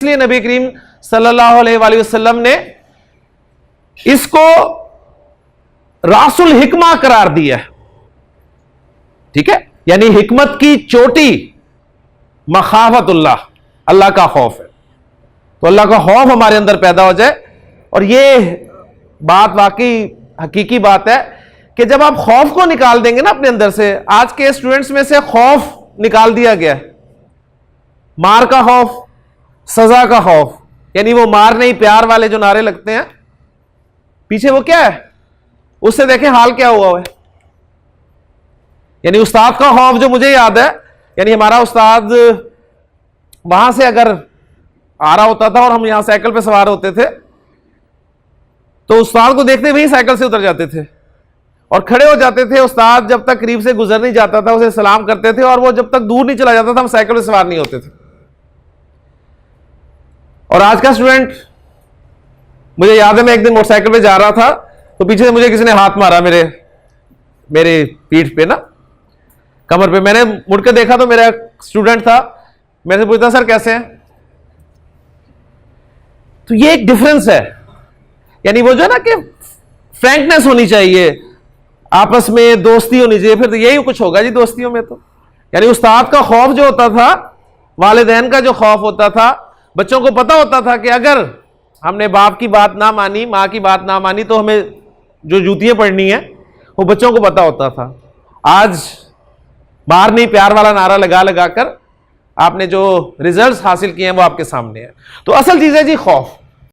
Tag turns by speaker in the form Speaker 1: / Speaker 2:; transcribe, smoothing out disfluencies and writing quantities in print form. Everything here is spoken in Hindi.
Speaker 1: इसलिए नबी करीम सल्लल्लाहु अलैहि वसल्लम ने इसको रासुल हिकमा करार दिया है। ठीक है, यानी हिकमत की चोटी मखाफतुल्लाह, अल्लाह का खौफ है। तो अल्लाह का खौफ हमारे अंदर पैदा हो जाए। और ये बात वाकई हकीकी बात है कि जब आप खौफ को निकाल देंगे ना अपने अंदर से, आज के स्टूडेंट्स में से खौफ निकाल दिया गया है, मार का खौफ, सजा का खौफ, यानी वो मार नहीं प्यार वाले जो नारे लगते हैं, पीछे वो क्या है, उससे देखें हाल क्या हुआ है। यानी उस्ताद का खौफ जो मुझे याद है, यानी हमारा उस्ताद वहां से अगर आ रहा होता था और हम यहां साइकिल पे सवार होते थे तो उस्ताद को देखते भी साइकिल से उतर जाते थे और खड़े हो जाते थे। उस्ताद जब तक करीब से गुजर नहीं जाता था उसे सलाम करते थे, और वो जब तक दूर नहीं चला जाता था हम साइकिल पे सवार नहीं होते थे। और आज का स्टूडेंट, मुझे याद है मैं एक दिन मोटरसाइकिल पे जा रहा था तो पीछे से मुझे किसी ने हाथ मारा मेरे पीठ पे ना, कमर पे। मैंने मुड़ के देखा तो मेरा स्टूडेंट था, मेरे से पूछता सर कैसे हैं। तो ये एक डिफरेंस है, यानी वो जो है ना कि फ्रैंकनेस होनी चाहिए, आपस में दोस्ती होनी चाहिए, फिर तो यही कुछ होगा जी दोस्तियों में। तो यानी उस्ताद का खौफ जो होता था, वालिदैन का जो खौफ होता था, बच्चों को पता होता था कि अगर हमने बाप की बात ना मानी, माँ की बात ना मानी, तो हमें जो जूतियां पड़नी है वो बच्चों को पता होता था। आज मार नहीं प्यार वाला नारा लगा लगा कर आपने जो रिजल्ट्स हासिल किए हैं वो आपके सामने है। तो असल चीज है जी खौफ।